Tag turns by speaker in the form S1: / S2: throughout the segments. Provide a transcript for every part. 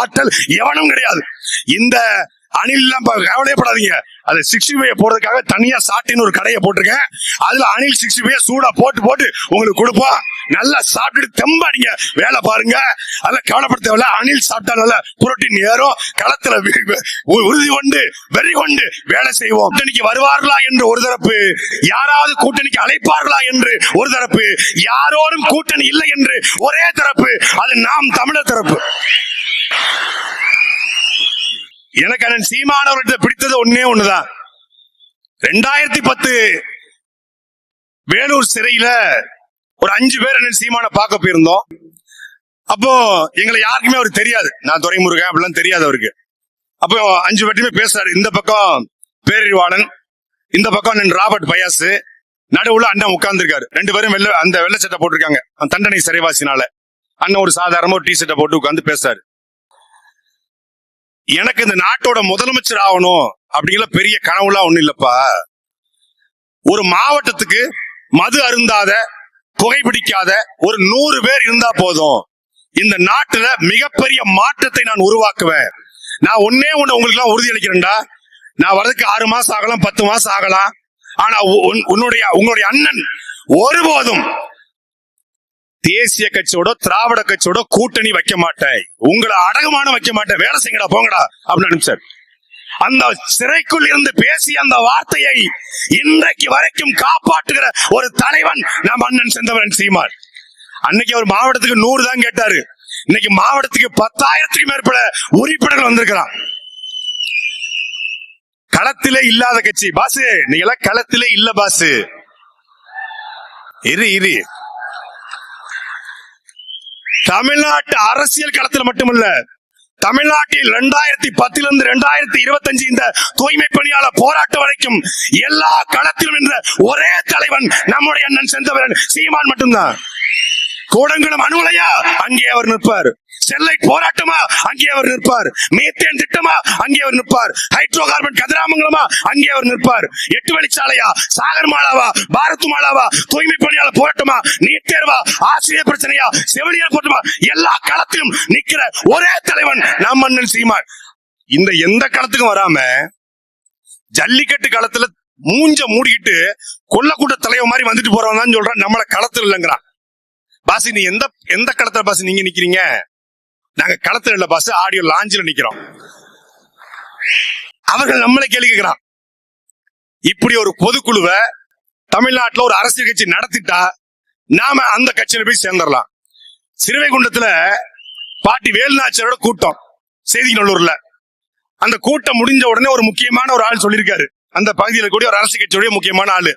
S1: ஆற்றல் எவனும் கிடையாது. இந்த அணில் எல்லாம் கவலைப்படாதீங்க. அது 65 போறதுக்காக தனியா சாட்டின்னு ஒரு கடையை போட்டிருக்கேன். அதுல அணில் 65 சூடா போட்டு உங்களுக்கு கொடுப்போம். நல்லா சாப்பிட்டுட்டு தெம்பாடிங்க, வேலை பாருங்க. அதெல்லாம் கவலைப்பட தேவையில்ல. அணில் சாப்பிட்டா நல்ல புரோட்டீன் ஏறும். களத்துல உறுதி கொண்டு வெறி கொண்டு வேலை செய்வோம். கூட்டணிக்கு வருவார்களா என்று ஒரு தரப்பு, யாராவது கூட்டணிக்கு அழைப்பார்களா என்று ஒரு தரப்பு, யாரோடும் கூட்டணி இல்லை என்று ஒரே தரப்பு. அது நாம் தமிழர் தரப்பு. எனக்கு அண்ணன் சீமானவர்கிட்ட பிடித்தது ஒன்னே ஒண்ணுதான். 2010 வேலூர் சிறையில ஒரு 5 பேர் அண்ணன் சீமான பார்க்க போயிருந்தோம். அப்போ எங்களை யாருக்குமே அவருக்கு தெரியாது. நான் துரைமுருகன் அப்படிலாம் தெரியாது அவருக்கு. அப்போ 5 பேர்ட்டுமே பேசுறாரு. இந்த பக்கம் பேரறிவாளன், இந்த பக்கம் அண்ணன் ராபர்ட் பயாஸ், நடுவுல அண்ணன் உட்கார்ந்துருக்காரு. 2 பேரும் அந்த வெள்ளை சட்டை போட்டிருக்காங்க, தண்டனை சிறைவாசினால. அண்ணன் ஒரு சாதாரண ஒரு டி ஷர்ட்டை போட்டு உட்கார்ந்து பேசுறாரு. எனக்கு இந்த நாட்டோட முதலமைச்சர் ஆகணும் அப்படிங்கிற பெரிய கனவுலாம் ஒண்ணு இல்லப்பா. ஒரு மாவட்டத்துக்கு மது அருந்தாத, புகைப்பிடிக்காத ஒரு 100 பேர் இருந்தா போதும். இந்த நாட்டுல மிகப்பெரிய மாற்றத்தை நான் உருவாக்குவேன். நான் ஒன்னே ஒண்ணு உங்களுக்கு எல்லாம் உறுதி அளிக்கிறேன்டா. நான் வரதுக்கு 6 மாசம் ஆகலாம், 10 மாசம் ஆகலாம். ஆனா உங்களுடைய அண்ணன் ஒருபோதும் தேசிய கட்சியோட திராவிட கட்சியோட கூட்டணி வைக்க மாட்டேன். உங்களை அடகுமான வைக்க மாட்டேன். வேலை செய்யடா போங்கடா அப்படின்னு சார். அந்த சிறைக்குள் இருந்து பேசிய அந்த வார்த்தையை இன்றைக்கு வரைக்கும் காப்பாற்றுகிற ஒரு தலைவன் நம் அண்ணன் செந்தமிழன் சீமான். அன்னைக்கு அவர் மாவட்டத்துக்கு 100 தான் கேட்டாரு. இன்னைக்கு மாவட்டத்துக்கு 10,000க்கும் மேற்பட்ட உறுப்பினர்கள் வந்திருக்கிறான். களத்திலே இல்லாத கட்சி பாசு. நீங்க எல்லாம் களத்திலே இல்ல பாசு. இரு தமிழ்நாட்டு அரசியல் களத்தில் மட்டுமல்ல, தமிழ்நாட்டில் 2010 இருந்து 2025 இந்த தூய்மை பணியாளர் போராட்டம் வரைக்கும் எல்லா களத்திலும் என்ற ஒரே தலைவன் நம்முடைய அண்ணன் செந்தமிழன் சீமான் மட்டும்தான். கூடங்குளம் அணு உலையா அங்கே அவர் நிற்பார். செல்லை போராட்டமா அங்கே அவர் நிற்பார். மீத்தேன் திட்டமா அங்கே அவர் நிற்பார். ஹைட்ரோ கார்பன் கதிராமங்கலமா அங்கே அவர் நிற்பார். 8 வழிச்சாலையா, சாகர் மாலாவா, பாரத் மாலாவா, தூய்மை பணியாளர் போராட்டமா, நீட் தேர்வா, ஆசிரியர் பிரச்சனையா, செவிலியர் போராட்டமா, எல்லா களத்திலும் நிக்கிற ஒரே தலைவன் நம் அண்ணன் சீமான். இந்த எந்த களத்துக்கும் வராம ஜல்லிக்கட்டு களத்துல மூஞ்ச மூடிக்கிட்டு கொல்லக்கூட்ட தலைவர் மாதிரி வந்துட்டு போறவன் தான் சொல்றான் நம்மள களத்துல இல்லைங்கிறான். பாசி நீ எந்த களத்துல பாசி நீங்க நிக்கிறீங்க? நாங்க களத்துல இல்ல பாஸ், ஆடியோ லாஞ்சில நிக்கிறோம். அவர்கள் நம்மளை கேள்வி கேட்கிறான். இப்படி ஒரு பொதுக்குழுவை தமிழ்நாட்டுல ஒரு அரசியல் கட்சி நடத்திட்டா நாம அந்த கட்சியில போய் சேர்ந்துடலாம். சிறுவைகுண்டத்துல பாட்டி வேலுநாச்சியாரோட கூட்டம் செய்திநல்லூர்ல. அந்த கூட்டம் முடிஞ்ச உடனே ஒரு முக்கியமான ஒரு ஆள் சொல்லியிருக்காரு. அந்த பகுதியில கூடிய ஒரு அரசியல் கட்சியுடைய முக்கியமான ஆளு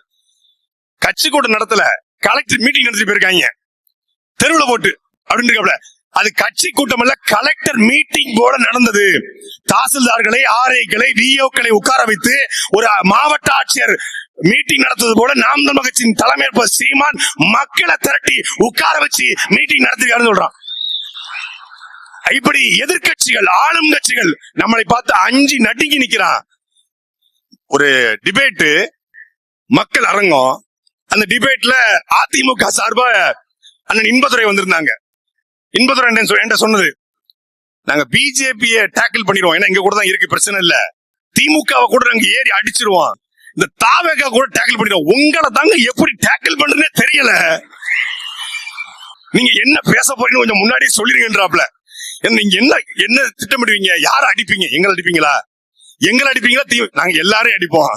S1: கட்சி கூட்டம் நடத்தல, கலெக்டர் மீட்டிங் நடத்தி போயிருக்காங்க தெருவுல போட்டு அப்படின்னு. அது கட்சி கூட்டம் அல்ல, கலெக்டர் மீட்டிங் போல நடந்தது. தாசில்தார்களை, ஆர்ஐக்களை, விஓக்களை உட்கார வைத்து ஒரு மாவட்ட ஆட்சியர் மீட்டிங் நடத்துவது போல நாம் தமிழர் கட்சியின் தலைமையேற்ப சீமான் மக்களை திரட்டி உட்கார வச்சு மீட்டிங் நடத்திருக்காருன்னு சொல்றான். இப்படி எதிர்கட்சிகள், ஆளும் கட்சிகள் நம்மளை பார்த்து அஞ்சி நடுங்கி நிக்கிறான். ஒரு டிபேட்டு, மக்கள் அரங்கம். அந்த டிபேட்ல அதிமுக சார்பா அண்ணன் இன்பதுரை வந்திருந்தாங்க. இன்பதுரை என்கிட்ட சொன்னது, நாங்க பிஜேபியை டேக்கிள் பண்ணிடுவோம், ஏன்னா இங்க கூட தான் இருக்கு, பிரச்சனை இல்ல. திமுகவை கூட நாங்க ஏறி அடிச்சிருவோம், இந்த தாவேகா கூட டேக்கிள் பண்ணிடுவோம். உங்களை தாங்க எப்படி டேக்கிள் பண்றதுன்னே தெரியல, நீங்க என்ன பேச போறீங்கன்னு கொஞ்சம் முன்னாடியே சொல்லிருங்கன்றாப்ல. நீங்க என்ன திட்டமிடுவீங்க? யார அடிப்பீங்க? எங்களை அடிப்பீங்களா? எங்களை அடிப்பீங்களா? நாங்க எல்லாரையும் அடிப்போம்.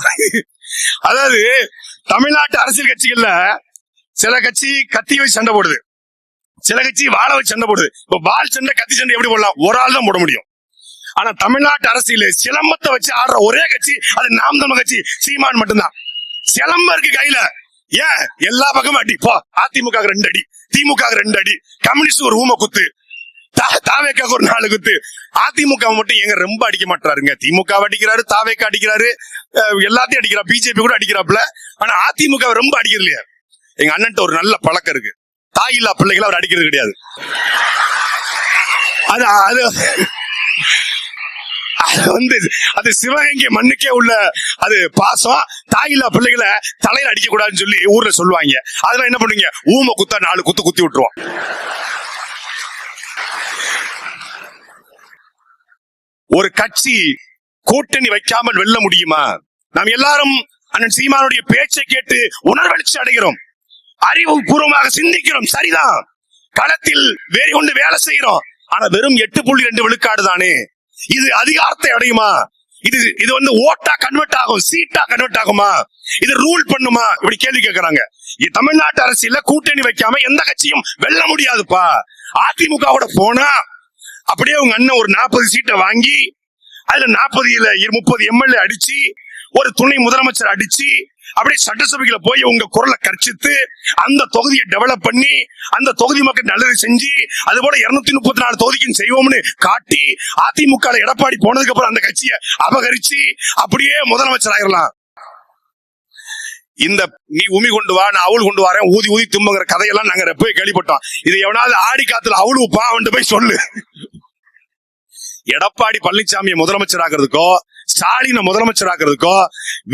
S1: அதாவது தமிழ்நாட்டு அரசியல் கட்சிகள்ல சில கட்சி கத்தி வச்சு சண்டை போடுது, சில கட்சி வாழ வச்சு சண்டை போடுது. இப்ப வால் சண்டை, கத்தி சண்டை எப்படி போடலாம்? ஒரு ஆள் தான் போட முடியும். ஆனா தமிழ்நாட்டு அரசியல சிலம்பத்தை வச்சு ஆடுற ஒரே கட்சி அது நாம் தமிழர் கட்சி, சீமான் மட்டும்தான். சிலம்பம் இருக்கு கையில, ஏன் எல்லா பக்கமும் அடி. அதிமுக 2 அடி, திமுக 2 அடி, கம்யூனிஸ்ட் ஒரு ஊம குத்து, தாவேக்காக ஒரு 4 குத்து. அதிமுக மட்டும் எங்க ரொம்ப அடிக்க மாட்டாருங்க. திமுக அடிக்கிறாரு, தாவேக்கா அடிக்கிறாரு, எல்லாத்தையும் அடிக்கிறார், பிஜேபி கூட அடிக்கிறாப்புல. ஆனா அதிமுக ரொம்ப அடிக்கிறது இல்லையா? எங்க அண்ணன் ஒரு நல்ல பழக்கம் இருக்கு, தாயில்லா பிள்ளைகளை அவர் அடிக்கிறது கிடையாது. அது சிவகங்கை மண்ணுக்கே உள்ள அது பாசம். தாயில்லா பிள்ளைகளை தலையில அடிக்க கூடாதுன்னு சொல்லி ஊர்ல சொல்லுவாங்க. அதெல்லாம் என்ன பண்ணுவீங்க? ஊம குத்தா 4 குத்து குத்தி விட்டுருவோம். ஒரு கட்சி கூட்டணி வைக்காமல் வெல்ல முடியுமா? நாம் எல்லாரும் அண்ணன் சீமானுடைய பேச்சை கேட்டு உணர்வெழுச்சி அடைகிறோம், அறிவுபூர்வமாக சிந்திக்கிறோம். சரிதான், களத்தில் வேறு கொண்டு வேலை செய்கிறோம். ஆனா வெறும் 8.2 விழுக்காடு தானே. இது அதிகாரத்தை அடையுமா? இது வந்து ஓட்டா கன்வெர்ட் ஆகும், சீட்டா கன்வெர்ட் ஆகுமா? இது ரூல் பண்ணுமா? இப்படி கேள்வி கேட்கறாங்க. தமிழ்நாட்டு அரசியல கூட்டணி வைக்காம எந்த கட்சியும் வெல்ல முடியாதுப்பா. அதிமுகவோட போனா அப்படியே உங்க அண்ணன் ஒரு 40 சீட்டை வாங்கி அதுல 40 30 எம்எல்ஏ அடிச்சு ஒரு துணை முதலமைச்சர் அடிச்சு அப்படியே சட்டசபைக்குள்ள போய் உங்க குரலை கர்ச்சித்து அந்த தொகுதியை டெவலப் பண்ணி அந்த தொகுதி மக்கள் நல்லது செஞ்சு அது போல 234 தொகுதிக்கும் செய்வோம்னு காட்டி அதிமுக எடப்பாடி போனதுக்கு அப்புறம் அந்த கட்சியை அபகரிச்சு அப்படியே முதலமைச்சர் ஆயிரலாம். இந்த நீ உமி கொண்டு வா, நான் அவள் கொண்டு வரேன், ஊதி ஊதி தும்புங்கிற கதையெல்லாம் நாங்க போய் கேள்விப்பட்டோம். இது எவனாவது ஆடி காத்துல அவளு பாவன்ட்டு போய் சொல்லு. எடப்பாடி பழனிசாமியை முதலமைச்சர் ஆகிறதுக்கோ ஸ்டாலின முதலமைச்சர் ஆகிறதுக்கோ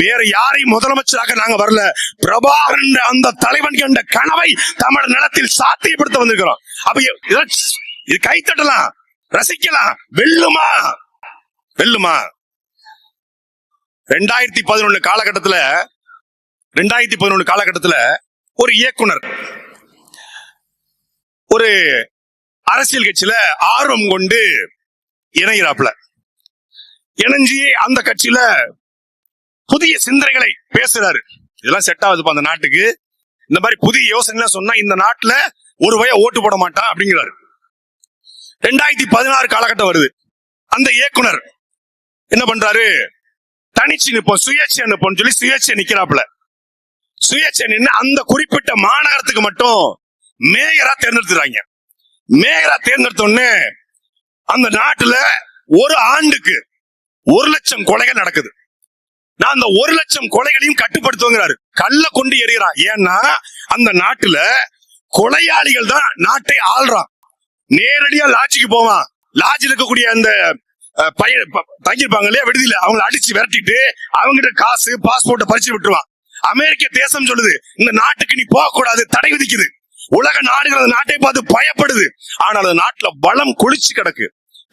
S1: வேற யாரையும் முதலமைச்சராக நாங்க வரல. பிரபாகரன் அந்த தலைவன் கண்ட கனவை தமிழ் நிலத்தில் சாத்தியப்படுத்த வந்திருக்கிறோம். அப்ப இது கைத்தட்டலாம், ரசிக்கலாம். வெல்லுமா? வெல்லுமா? 2011 காலகட்டத்துல ஒரு இயக்குனர் ஒரு அரசியல் கட்சியில ஆர்வம் கொண்டு இணைகிறாப்ல. இணைஞ்சி அந்த கட்சியில புதிய சிந்தனைகளை பேசுறாரு. இதெல்லாம் செட் ஆகுதுப்பா அந்த நாட்டுக்கு. இந்த மாதிரி புதிய யோசனை சொன்னா இந்த நாட்டுல ஒரு வய ஓட்டு போட மாட்டான் அப்படிங்கிறாரு. 2016 காலகட்டம் வருது. அந்த இயக்குனர் என்ன பண்றாரு? தனிச்சு நிற்போம், சுயேட்சை நிற்போம் சொல்லி சுயேட்சை நிக்கிறாப்ல. சுயேட்சை நின்று அந்த குறிப்பிட்ட மாநகரத்துக்கு மட்டும் மேயரா தேர்ந்தெடுத்துறாங்க. மேயரா தேர்ந்தெடுத்தோடனே அந்த நாட்டுல ஒரு ஆண்டுக்கு 1,00,000 கொலைகள் நடக்குது. நான் அந்த 1,00,000 கொலைகளையும் கட்டுப்படுத்துவாங்கிறாரு. கல்ல கொண்டு எறிகிறான். ஏன்னா அந்த நாட்டுல கொலையாளிகள் தான் நாட்டை ஆள்றான். நேரடியா லாட்ஜுக்கு போவான். லாட்ஜில் இருக்கக்கூடிய அந்த தங்கிருப்பாங்க இல்லையா விடுதியில, அவங்களை அடிச்சு விரட்டிட்டு அவங்கிட்ட காசு பாஸ்போர்ட்டை பறிச்சு விட்டுருவான். அமெரிக்க தேசம் சொல்லுது இந்த நாட்டுக்கு நீ போக கூடாது, தடை விதிக்குது. உலக நாடுகள் அந்த நாட்டை பார்த்து பயப்படுது. ஆனால் அந்த நாட்டுல வளம் கொளிச்சு கிடக்கு,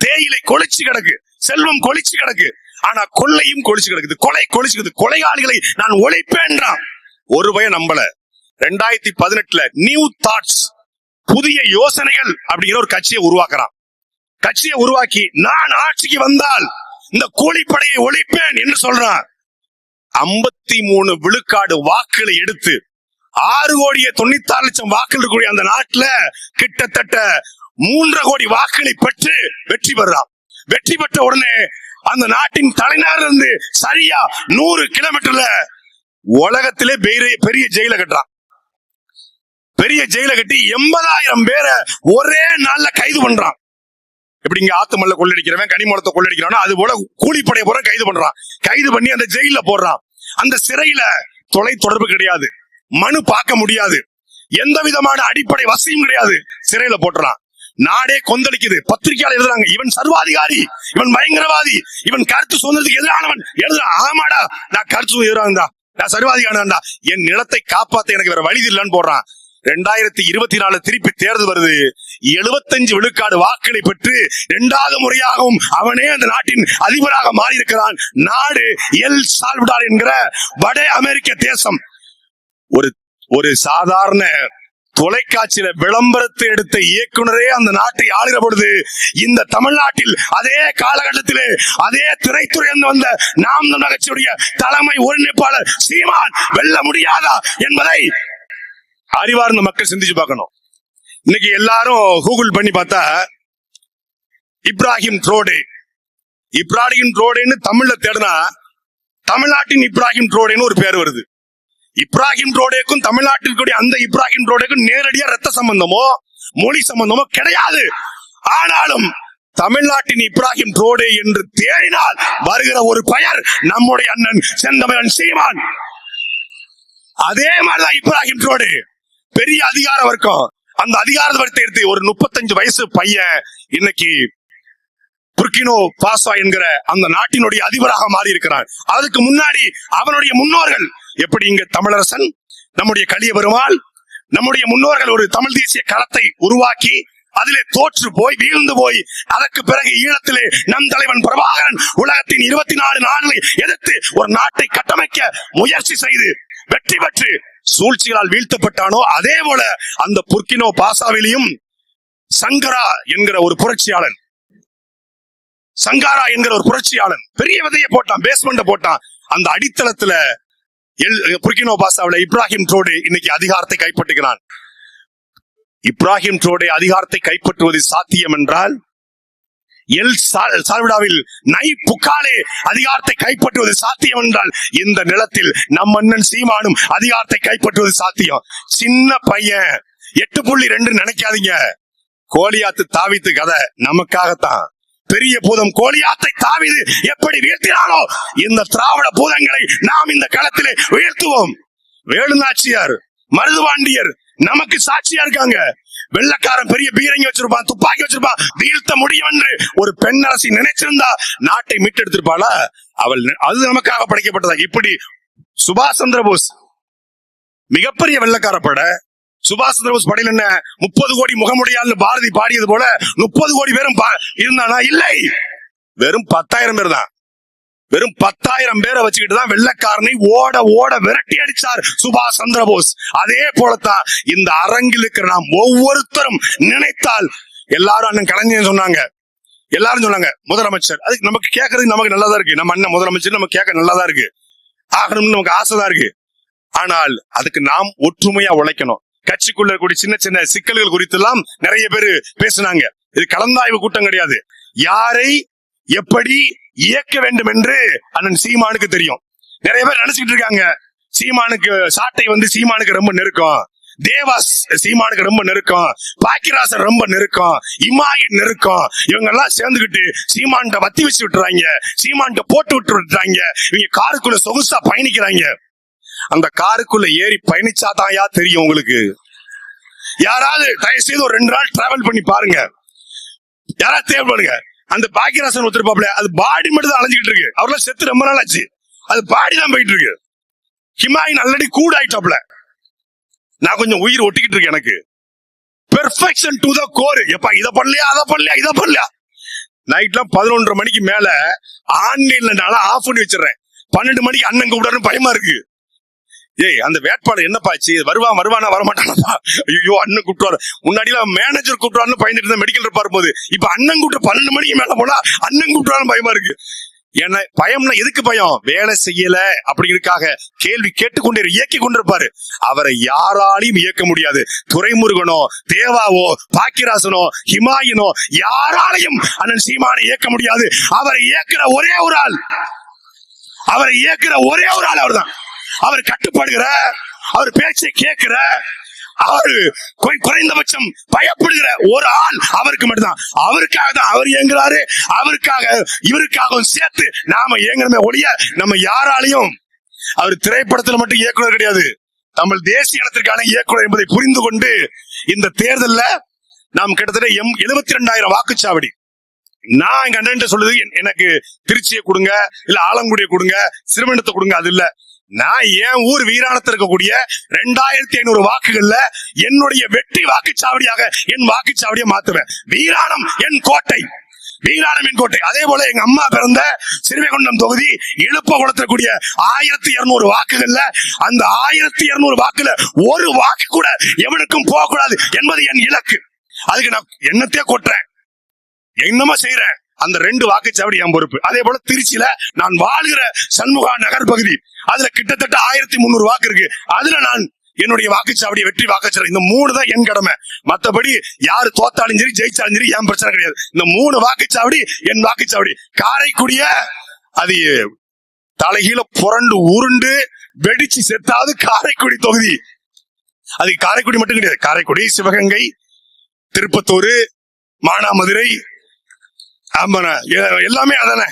S1: தேயிலை கொளிச்சு கிடக்கு, செல்வம் கொளிச்சு கிடக்கு. ஆனா கொள்ளையும் கொளிச்சு கிடக்குது, கொலை கொளிச்சுக்குது. கொலையாளிகளை நான் ஒழிப்பேன்றான். ஒரு பயம் நம்பல. 2018 நியூ தாட்ஸ், புதிய யோசனைகள் அப்படிங்கிற ஒரு கட்சியை உருவாக்குறான். கட்சியை உருவாக்கி நான் ஆட்சிக்கு வந்தால் இந்த கூலிப்படையை ஒழிப்பேன் என்று சொல்றான். 53 விழுக்காடு வாக்குகளை எடுத்து 6,96,00,000 வாக்குகள் இருக்கக்கூடிய அந்த நாட்டுல கிட்டத்தட்ட 3 கோடி வாக்குகளை பெற்று வெற்றி பெறான். வெற்றி பெற்ற உடனே அந்த நாட்டின் தலைநகரில் இருந்து சரியா 100 கிலோமீட்டர்ல உலகத்திலே பெரிய ஜெயில கட்டுறான். பெரிய ஜெயில கட்டி 80,000 பேரை ஒரே நாள்ல கைது பண்றான். எப்படி இங்க ஆத்துமல்ல கொள்ளடிக்கிறவன் கனிமூலத்தை கொள்ளடிக்கிறான், அது போல கூலிப்படைய போற கைது பண்றான். கைது பண்ணி அந்த ஜெயில போடுறான். அந்த சிறையில தொலை தொடர்பு கிடையாது, மனு பார்க்க முடியாது, எந்த விதமான அடிப்படை வசதியும் கிடையாது. சிறையில போட்டுறான். நாடே கொந்தளிக்குது. பத்திரிகையாளர் எழுதுறாங்க இவன் சர்வாதிகாரி, இவன் பயங்கரவாதி, இவன் கருத்து சுதந்திரத்துக்கு எதிரானவன். எழுதுறான். ஆமாடா, நான் கருத்து எதிரானதா, நான் சர்வாதிகாரன்டா, என் நிலத்தை காப்பாத்த எனக்கு வேற வழி இல்லைன்னு போடுறான். 2024 திருப்பி தேர்தல் வருது. 75 விழுக்காடு வாக்களை பெற்று 2வது முறையாகவும் அவனே அந்த நாட்டின் அதிபராக மாறி இருக்கிறான். நாடு எல் சால்வடார் என்கிற வட அமெரிக்க தேசம். ஒரு சாதாரண தொலைக்காட்சியில விளம்பரத்தை எடுத்த இயக்குனரே அந்த நாட்டை ஆளுகிற பொழுது இந்த தமிழ்நாட்டில் அதே காலகட்டத்திலே அதே திரைத்துறை வந்த நாம் தமிழர் கட்சியுடைய தலைமை ஒருங்கிணைப்பாளர் சீமான் வெல்ல முடியாதா என்பதை அறிவார்ந்த மக்கள் சிந்திச்சு பார்க்கணும். இன்னைக்கு எல்லாரும் கூகுள் பண்ணி பார்த்தா இப்ராஹிம் ட்ரோடேன்னு தமிழ்ல தேடினா தமிழ்நாட்டின் இப்ராஹிம் ட்ரோடேன்னு ஒரு பேர் வருது. இப்ராஹிம் ட்ரோடேக்கும் தமிழ்நாட்டிற்குரிய அந்த இப்ராஹிம் ட்ரோடேக்கும் நேரடியா ரத்த சம்பந்தமோ மொழி சம்பந்தமோ கிடையாது. ஆனாலும் தமிழ்நாட்டின் இப்ராஹிம் ட்ரோடே என்று தேடினால் வருகிற ஒரு பெயர் நம்முடைய அண்ணன் செந்தமிழன் சீமான். அதே மாதிரிதான் இப்ராஹிம் ட்ரோடே பெரிய அதிகார வர்க்கம். அந்த அதிகார வர்க்கத்தை எடுத்து ஒரு 35 வயசு பையன் இன்னைக்கு புர்கினோ பாசோ என்கிற அந்த நாட்டினுடைய அதிபராக மாறி இருக்கிறார். அதுக்கு முன்னாடி அவனுடைய முன்னோர்கள் எப்படி இங்க தமிழரசன், நம்முடைய கலிய பெருமாள், நம்முடைய முன்னோர்கள் ஒரு தமிழ் தேசிய களத்தை உருவாக்கி அதிலே தோற்று போய் வீழ்ந்து போய் அதற்கு பிறகு ஈழத்திலே நம் தலைவன் பிரபாகரன் உலகத்தின் 24 நாடுகளை எதிர்த்து ஒரு நாட்டை கட்டமைக்க முயற்சி செய்து வெற்றி பெற்று சூழ்ச்சிகளால் வீழ்த்தப்பட்டானோ அதே போல அந்த புர்கினோ பாசாவிலையும் சங்கரா என்கிற ஒரு புரட்சியாளன் பெரிய விதையை போட்டான், பேஸ்மெண்ட் போட்டான். அந்த அடித்தளத்துல புர்கினோ பாசாவில இப்ராஹிம் ட்ரோடே இன்னைக்கு அதிகாரத்தை கைப்பற்றுகிறான். இப்ராஹிம் ட்ரோடே அதிகாரத்தை கைப்பற்றுவது சாத்தியம் என்றால் எல் சால்வடாவில் நைப் புகாலே அதிகாரத்தை கைப்பற்றுவது சாத்தியம் என்றால் இந்த நிலத்தில் நம் மன்னன் சீமானும் அதிகாரத்தை கைப்பற்றுவது சாத்தியம். சின்ன பையன் 8.2 நினைக்காதீங்க. கோலியாத்து தாவீது கதை நமக்காகத்தான். பெரிய பூதம் கோலியாத்தை தாவீது எப்படி வீழ்த்தினானோ இந்த திராவிட பூதங்களை நாம் இந்த களத்திலே வீழ்த்துவோம். வேலுநாச்சியார், மருதுவாண்டியர் நமக்கு சாட்சியா இருக்காங்க. வெள்ளக்காரன் பெரிய பீரங்கி வச்சிருப்பான், துப்பாக்கி வச்சிருப்பான், வீழ்த்த முடியும் என்று ஒரு பெண் அரசி நினைச்சிருந்தா நாட்டை மீட்டெடுத்திருப்பாளா? அவள் அது நமக்காக படைக்கப்பட்டதா? இப்படி சுபாஷ் சந்திர போஸ் மிகப்பெரிய வெள்ளக்கார படை. சுபாஷ் சந்திர போஸ் படையில் என்ன 30 கோடி முகமுடியால் பாரதி பாடியது போல 30 கோடி பேரும் இருந்தானா? இல்லை, வெறும் 10,000 பேர் தான். வெறும் 10,000 பேரை வச்சுக்கிட்டு தான் வெள்ளக்காரனை ஓட ஓட விரட்டி அடிச்சார் சுபாஷ் சந்திர போஸ். அதே போலத்தான் இந்த அரங்கில் இருக்கிற நாம் ஒவ்வொருத்தரும் நினைத்தால், எல்லாரும் அண்ணன் கலைஞர் சொன்னாங்க, எல்லாரும் சொன்னாங்க முதலமைச்சர், அதுக்கு நமக்கு கேட்கறதுக்கு நமக்கு நல்லாதான் இருக்கு. நம்ம அண்ணன் முதலமைச்சர் நமக்கு கேட்க நல்லாதான் இருக்கு, ஆகணும்னு நமக்கு ஆசைதான் இருக்கு. ஆனால் அதுக்கு நாம் ஒற்றுமையா உழைக்கணும். கட்சிக்குள்ள கூடிய சின்ன சின்ன சிக்கல்கள் குறித்து எல்லாம் நிறைய பேர் பேசினாங்க. இது கலந்தாய்வு கூட்டம் கிடையாது. யாரை எப்படி இயக்க வேண்டும் என்று அண்ணன் சீமானுக்கு தெரியும். நிறைய பேர் நினைச்சிட்டு இருக்காங்க சீமானுக்கு சாட்டை சீமானுக்கு ரொம்ப நெருக்கம், தேவாஸ் சீமானுக்கு ரொம்ப நெருக்கம், பாக்கிராசர் ரொம்ப நெருக்கம், இமாயின் நெருக்கம். இவங்க எல்லாம் சேர்ந்துகிட்டு சீமான்ட்ட வத்தி வச்சு விட்டுறாங்க, சீமான்ட்ட போட்டு விட்டுறாங்க. இவங்க காருக்குள்ள சொகுசா பயணிக்கிறாங்க. அந்த காருக்குள்ள ஏறி பயணிச்சாதான் தெரியும் உங்களுக்கு. யாராவது தயவு செய்து ஒரு 2 நாள் டிராவல் பண்ணி பாருங்க, யாராவது தேவைப்படுங்க. அந்த பாக்கியராசன் ஒருத்தருப்பாப்ல, அது பாடி மட்டும் தான் அலைஞ்சிட்டு இருக்கு. அவரெல்லாம் செத்து ரொம்ப நாள் ஆச்சு, அது பாடி தான் போயிட்டு இருக்கு. ஹிமாயின் ஆல்ரெடி கூட ஆயிட்டாப்ல, நான் கொஞ்சம் உயிர் ஒட்டிக்கிட்டு இருக்கேன். எனக்கு பெர்ஃபெக்ஷன் டு த கோர். எப்பா இதை பண்ணலையா, அதை பண்ணலையா, இதை பண்ணலையா. நைட்லாம் 11:30 மணிக்கு மேல ஆன்லைன்ல ஆஃப் பண்ணி வச்சிடறேன். 12 மணிக்கு அண்ணன் கூப்பிடாருன்னு பயமா இருக்கு. ஏய், அந்த வேட்பாளர் என்னப்பாச்சு, வருவானா வரமாட்டானா, ஐயோ அண்ணன் கூப்பிட்டுவாரு. முன்னாடி மேனேஜர் கூப்பிட்டுவாருன்னு பயந்துட்டு இருந்த மெடிக்கல் இருப்பாரு போது, இப்ப அண்ணன் கூப்பிட்டு 12 மணிக்கு மேல போனா அண்ணன் கூப்பிட்டுவாருன்னு பயமா இருக்கு. என்ன பயம்னா எதுக்கு பயம்? வேலை செய்யல அப்படிங்கிறதுக்காக கேள்வி கேட்டுக்கொண்டே இயக்கி கொண்டிருப்பாரு. அவரை யாராலையும் இயக்க முடியாது. துரைமுருகனோ, தேவாவோ, பாக்கியராசனோ, ஹிமாயினோ யாராலையும் அண்ணன் சீமானை இயக்க முடியாது. அவரை இயக்குற ஒரே ஒரு ஆள் அவர்தான். அவர் கட்டுப்படுகிற, அவர் பேச்சை கேட்கிற, அவரு குறைந்தபட்சம் பயப்படுகிற ஒரு ஆள் அவருக்கு மட்டும்தான். அவருக்காக தான் அவர் இயங்குறாரு. அவருக்காக இவருக்காகவும் சேர்த்து நாம இயங்குறமே ஒழிய நம்ம யாராலையும். அவர் திரைப்படத்துல மட்டும் இயக்குனர் கிடையாது, தமிழ் தேசிய இனத்திற்கான இயக்குனர் என்பதை புரிந்து கொண்டு இந்த தேர்தல்ல நாம் கிட்டத்தட்ட 72,000 வாக்குச்சாவடி. நான் எங்க அண்ணன் சொல்லுது, எனக்கு திருச்சியை கொடுங்க, இல்ல ஆலங்குடியை கொடுங்க, சிறுவனத்தை கொடுங்க, அது இல்ல. நான் என் ஊர் வீராணத்தில் இருக்கக்கூடிய 2,500 வாக்குகள்ல என்னுடைய வெற்றி வாக்குச்சாவடியாக என் வாக்குச்சாவடியை மாத்துவேன். வீராணம் என் கோட்டை. அதே போல எங்க அம்மா பிறந்த சிறுவைகுண்டம் தொகுதி இழுப்பகுளத்தில் கூடிய 1,200 வாக்குகள்ல அந்த 1,200 வாக்குல ஒரு வாக்கு கூட எவனுக்கும் போகக்கூடாது என்பது என் இலக்கு. அதுக்கு நான் என்னத்தையே கொட்டுறேன், என்னமா செய்யறேன். அந்த 2 வாக்குச்சாவடி என் பொறுப்பு. அதே போல திருச்சியில நான் வாழ்கிற சண்முகா நகர் பகுதி, அதுல கிட்டத்தட்ட 1,300 வாக்கு இருக்கு. அதுல நான் என்னுடைய வாக்குச்சாவடி வெற்றி வாக்குச்சாவடி, இந்த 3 தான் என் கடமை. மத்தபடி யாரு தோத்தாலும் சரி ஜெயிச்சாலும் சரி என் பிரச்சனை கிடையாது. இந்த 3 வாக்குச்சாவடி என் வாக்குச்சாவடி. காரைக்குடிய அது தலைகீழ புரண்டு உருண்டு வெடிச்சு செத்தாவது காரைக்குடி தொகுதி. அது காரைக்குடி மட்டும் கிடையாது, காரைக்குடி, சிவகங்கை, திருப்பத்தூர், மானாமதுரை, எல்லாமே அதானே.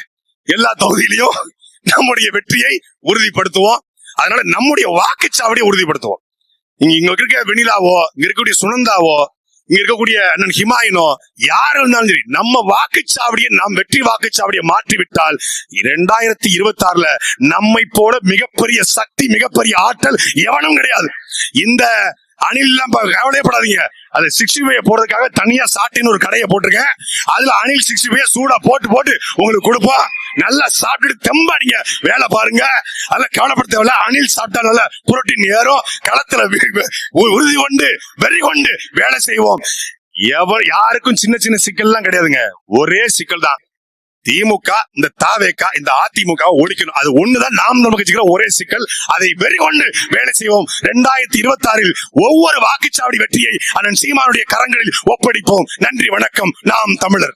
S1: எல்லா தொகுதியிலையும் நம்முடைய வெற்றியை உறுதிப்படுத்துவோம். அதனால நம்முடைய வாக்குச்சாவடியை உறுதிப்படுத்துவோம். இங்க இருக்க வெண்ணிலாவோ, இங்க இருக்கக்கூடிய சுனந்தாவோ, இங்க இருக்கக்கூடிய அண்ணன் ஹிமாயினோ யார் இருந்தாலும் சரி, நம்ம வாக்குச்சாவடியை நாம் வெற்றி வாக்குச்சாவடியை மாற்றிவிட்டால் 2026 நம்மை போல மிகப்பெரிய சக்தி, மிகப்பெரிய ஆற்றல் எவனும் கிடையாது. இந்த அணில் எல்லாம் கவலையப்படாதீங்க. அது 65 போறதுக்காக தனியா சாட்டின்னு ஒரு கடையை போட்டிருக்கேன். அதுல அணில் 65 சூடா போட்டு உங்களுக்கு கொடுப்போம். நல்லா சாப்பிட்டுட்டு தெம்பாடிங்க, வேலை பாருங்க. அதெல்லாம் கவலைப்பட தேவையில்ல. அணில் சாப்பிட்டா நல்ல புரோட்டீன் ஏறும். களத்துல உறுதி கொண்டு வெறி கொண்டு வேலை செய்வோம். யாருக்கும் சின்ன சின்ன சிக்கல் எல்லாம் கிடையாதுங்க. ஒரே சிக்கல் தான், திமுக இந்த தாவேகா இந்த அதிமுக ஒழிக்கணும். அது ஒண்ணுதான் நாம் நமக்கு ஒரே சிக்கல். அதை வெறி கொண்டு வேலை செய்வோம். 2026 ஒவ்வொரு வாக்குச்சாவடி வெற்றியை அண்ணன் சீமானுடைய கரங்களில் ஒப்படைப்போம். நன்றி, வணக்கம். நாம் தமிழர்.